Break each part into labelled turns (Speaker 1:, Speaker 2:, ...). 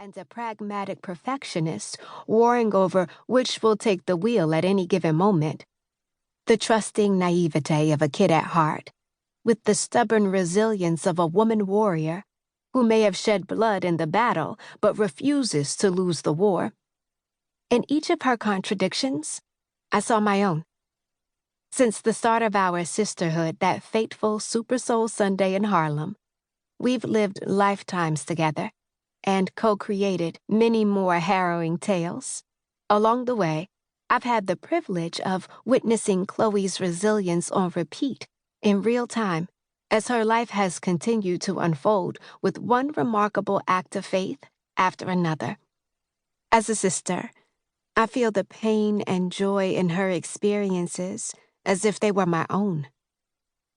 Speaker 1: and a pragmatic perfectionist warring over which will take the wheel at any given moment. The trusting naivete of a kid at heart, with the stubborn resilience of a woman warrior who may have shed blood in the battle but refuses to lose the war. In each of her contradictions, I saw my own. Since the start of our sisterhood that fateful Super Soul Sunday in Harlem, we've lived lifetimes together and co-created many more harrowing tales. Along the way, I've had the privilege of witnessing Chloe's resilience on repeat in real time as her life has continued to unfold with one remarkable act of faith after another. As a sister, I feel the pain and joy in her experiences as if they were my own.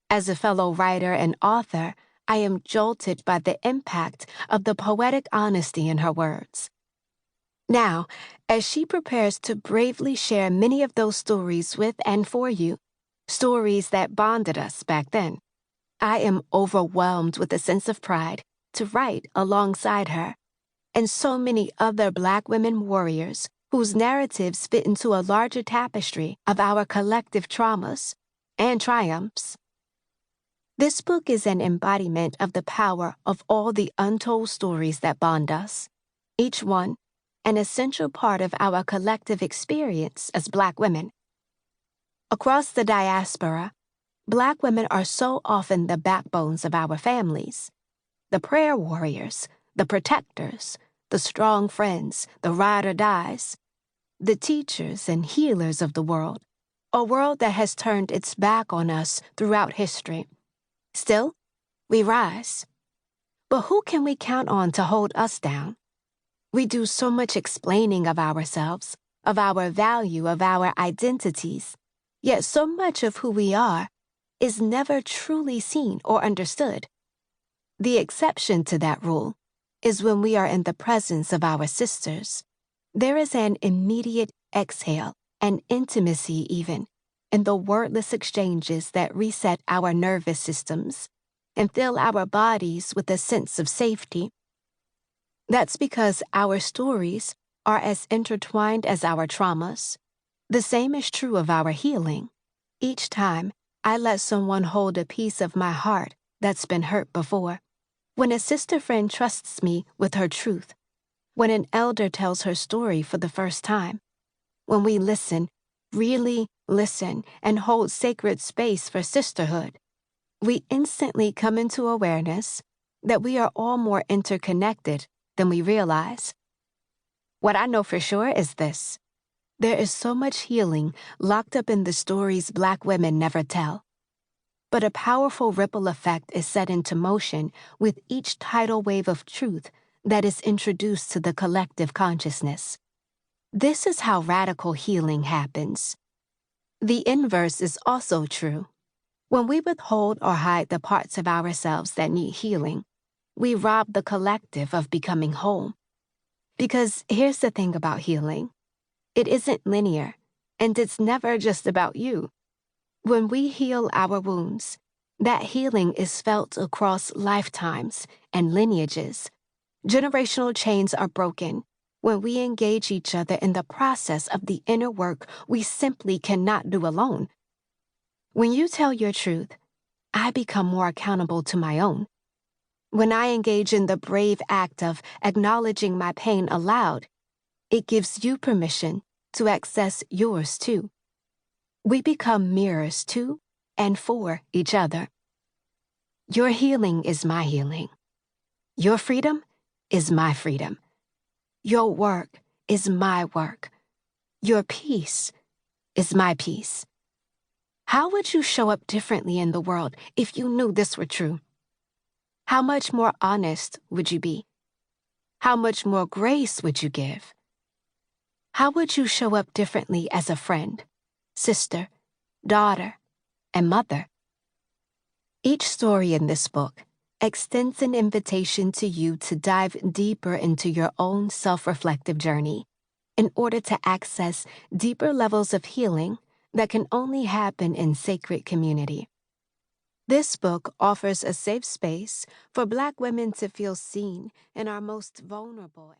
Speaker 1: As a fellow writer and author, I am jolted by the impact of the poetic honesty in her words. Now, as she prepares to bravely share many of those stories with and for you, stories that bonded us back then, I am overwhelmed with a sense of pride to write alongside her and so many other Black women warriors whose narratives fit into a larger tapestry of our collective traumas and triumphs. This book is an embodiment of the power of all the untold stories that bond us, each one an essential part of our collective experience as Black women. Across the diaspora, Black women are so often the backbones of our families, the prayer warriors, the protectors, the strong friends, the ride or dies, the teachers and healers of the world, a world that has turned its back on us throughout history. Still, we rise. But who can we count on to hold us down? We do so much explaining of ourselves, of our value, of our identities, yet so much of who we are is never truly seen or understood. The exception to that rule is when we are in the presence of our sisters. There is an immediate exhale, an intimacy even, in the wordless exchanges that reset our nervous systems and fill our bodies with a sense of safety. That's because our stories are as intertwined as our traumas. The same is true of our healing. Each time, I let someone hold a piece of my heart that's been hurt before. When a sister friend trusts me with her truth, when an elder tells her story for the first time, when we listen, really listen, and hold sacred space for sisterhood, we instantly come into awareness that we are all more interconnected than we realize. What I know for sure is this: there is so much healing locked up in the stories Black women never tell. But a powerful ripple effect is set into motion with each tidal wave of truth that is introduced to the collective consciousness. This is how radical healing happens. The inverse is also true. When we withhold or hide the parts of ourselves that need healing, we rob the collective of becoming whole. Because here's the thing about healing. It isn't linear, and it's never just about you. When we heal our wounds, that healing is felt across lifetimes and lineages. Generational chains are broken when we engage each other in the process of the inner work we simply cannot do alone. When you tell your truth, I become more accountable to my own. When I engage in the brave act of acknowledging my pain aloud, it gives you permission to access yours too. We become mirrors to and for each other. Your healing is my healing. Your freedom is my freedom. Your work is my work. Your peace is my peace. How would you show up differently in the world if you knew this were true? How much more honest would you be? How much more grace would you give? How would you show up differently as a friend, sister, daughter, and mother? Each story in this book extends an invitation to you to dive deeper into your own self-reflective journey in order to access deeper levels of healing that can only happen in sacred community. This book offers a safe space for Black women to feel seen in our most vulnerable